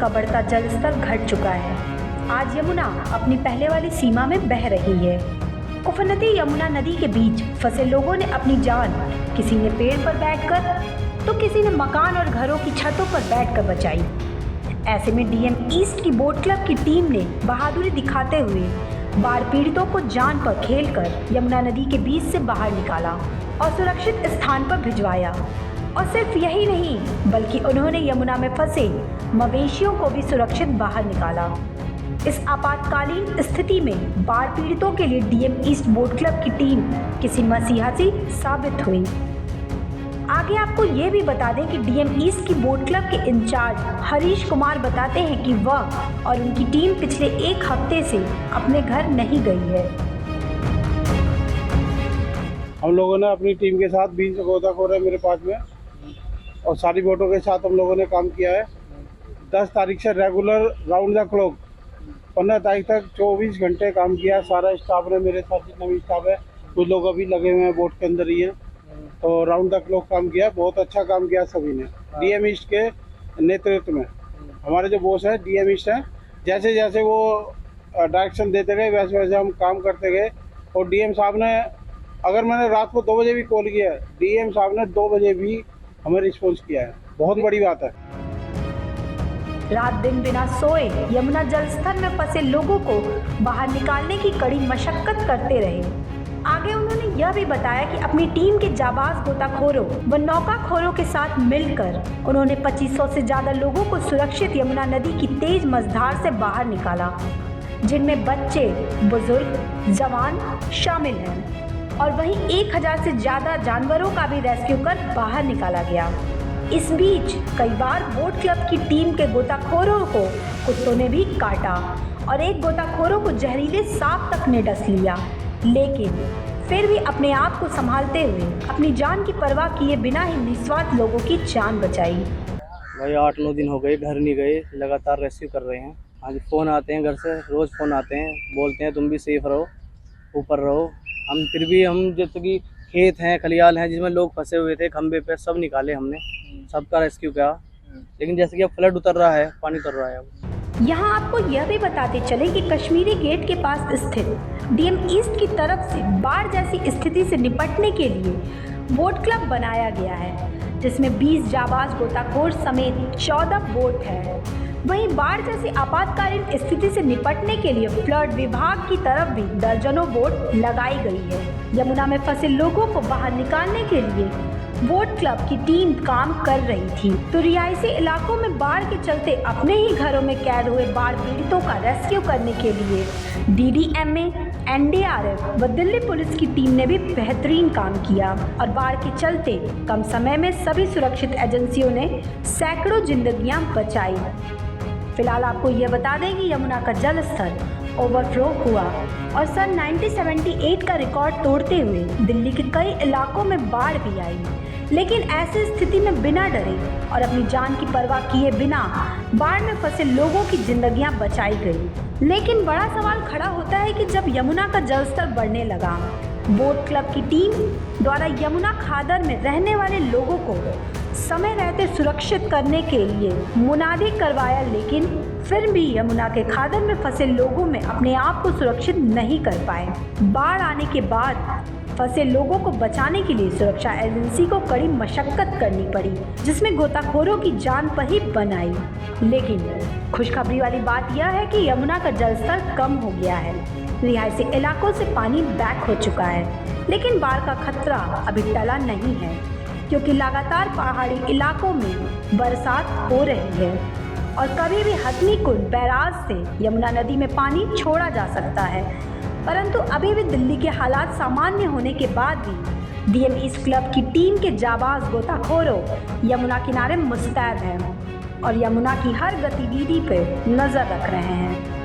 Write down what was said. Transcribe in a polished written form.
का बढ़ता जलस्तर घट चुका है। आज यमुना अपनी पहले वाली सीमा में बह रही है। उफनती यमुना नदी के बीच फंसे लोगों ने अपनी जान किसी ने पेड़ पर बैठकर तो किसी ने मकान और घरों की छतों पर बैठकर बचाई। ऐसे में डीएम ईस्ट की बोट क्लब की टीम ने बहादुरी दिखाते हुए बाढ़ पीड़ितों को जान पर खेलकर यमुना नदी के बीच से बाहर निकाला और सुरक्षित स्थान पर भिजवाया। और सिर्फ यही नहीं, बल्कि उन्होंने यमुना में फंसे मवेशियों को भी सुरक्षित बाहर निकाला। इस आपातकालीन स्थिति में बाढ़ पीड़ितों के लिए डीएम ईस्ट बोट क्लब की टीम किसी मसीहा सी साबित हुई। आगे आपको ये भी बता दें कि डीएम ईस्ट की बोट क्लब के इंचार्ज हरीश कुमार बताते हैं कि वह और उनकी टीम पिछले एक हफ्ते से अपने घर नहीं गई है। हम लोगों ने अपनी टीम के साथ 20 गोताखोर है मेरे पास में और सारी बोटों के साथ हम लोगों ने काम किया है। 10 तारीख से रेगुलर राउंड द क्लॉक 15 तारीख तक 24 घंटे काम किया। सारा स्टाफ ने, मेरे साथ जितना भी स्टाफ है, कुछ लोग अभी लगे हुए हैं बोट के अंदर ही हैं, तो राउंड द क्लॉक काम किया। बहुत अच्छा काम किया सभी ने डीएम ईस्ट के नेतृत्व में। हमारे जो बॉस है डीएम ईस्ट है, जैसे जैसे वो डायरेक्शन देते गए वैसे वैसे हम काम करते गए। और डीएम साहब ने, अगर मैंने रात को 2 बजे भी कॉल किया है, डीएम साहब ने 2 बजे भी हमें रिस्पॉन्स किया है। बहुत बड़ी बात है। रात दिन बिना सोए यमुना जलस्तर में फंसे लोगों को बाहर निकालने की कड़ी मशक्कत करते रहे। आगे उन्होंने यह भी बताया कि अपनी टीम के जाबाज गोताखोरों व नौकाखोरों के साथ मिलकर उन्होंने 2500 से ज़्यादा लोगों को सुरक्षित यमुना नदी की तेज मझधार से बाहर निकाला, जिनमें बच्चे, बुजुर्ग, जवान शामिल हैं। और वहीं 1000 से ज़्यादा जानवरों का भी रेस्क्यू कर बाहर निकाला गया। इस बीच कई बार बोट क्लब की टीम के गोताखोरों को कुत्तों ने भी काटा और एक गोताखोरों को जहरीले सांप तक ने डस लिया, लेकिन फिर भी अपने आप को संभालते हुए अपनी जान की परवाह किए बिना ही निस्वार्थ लोगों की जान बचाई। भाई 8-9 दिन हो गए, घर नहीं गए, लगातार रेस्क्यू कर रहे हैं। आज फ़ोन आते हैं घर से, रोज़ फ़ोन आते हैं, बोलते हैं तुम भी सेफ रहो, ऊपर रहो। हम फिर भी, हम जैसे कि खेत हैं, खलियाल हैं जिसमें लोग फंसे हुए थे खंबे पे, सब निकाले हमने, सबका रेस्क्यू किया। लेकिन जैसे कि अब फ्लड उतर रहा है, पानी उतर रहा है अब। यहाँ आपको यह भी बताते चले कि कश्मीरी गेट के पास स्थित डीएम ईस्ट की तरफ से बाढ़ जैसी स्थिति से निपटने के लिए बोट क्लब बनाया गया है, जिसमें 20 जाबाज गोताखोर समेत 14 बोट है। वहीं बाढ़ जैसी आपातकालीन स्थिति से निपटने के लिए फ्लड विभाग की तरफ भी दर्जनों बोट लगाई गई है। यमुना में फंसे लोगों को बाहर निकालने के लिए बोट क्लब की टीम काम कर रही थी, तो रिहायशी इलाकों में बाढ़ के चलते अपने ही घरों में कैद हुए बाढ़ पीड़ितों का रेस्क्यू करने के लिए डीडीएमए, एनडीआरएफ व दिल्ली पुलिस की टीम ने भी बेहतरीन काम किया। और बाढ़ के चलते कम समय में सभी सुरक्षित एजेंसियों ने सैकड़ों जिंदगियां बचाई। फिलहाल आपको यह बता दें कि यमुना का जल स्तर ओवरफ्लो हुआ और सन 1978 का रिकॉर्ड तोड़ते हुए दिल्ली के कई इलाकों में बाढ़ भी आई। लेकिन ऐसी स्थिति में बिना डरे और अपनी जान की परवाह किए बिना बाढ़ में फंसे लोगों की जिंदगियां बचाई गई। लेकिन बड़ा सवाल खड़ा होता है कि जब यमुना का जलस्तर बढ़ने लगा, बोट क्लब की टीम द्वारा यमुना खादर में रहने वाले लोगों को समय रहते सुरक्षित करने के लिए मुनादी करवाया, लेकिन फिर भी यमुना के खादर में फंसे लोगों में अपने आप को सुरक्षित नहीं कर पाए। बाढ़ आने के बाद फंसे लोगों को बचाने के लिए सुरक्षा एजेंसी को कड़ी मशक्कत करनी पड़ी, जिसमें गोताखोरों की जान पर ही बन आई। लेकिन खुशखबरी वाली बात यह है कि यमुना का जलस्तर कम हो गया है, रिहायशी इलाकों से पानी बैक हो चुका है। लेकिन बाढ़ का खतरा अभी टला नहीं है, क्योंकि लगातार पहाड़ी इलाकों में बरसात हो रही है और कभी भी हथनीकुंड बैराज से यमुना नदी में पानी छोड़ा जा सकता है। परंतु अभी भी दिल्ली के हालात सामान्य होने के बाद भी डीएम ईस्ट क्लब की टीम के जाबाज गोताखोरों यमुना किनारे मुस्तैद हैं और यमुना की हर गतिविधि पर नजर रख रहे हैं।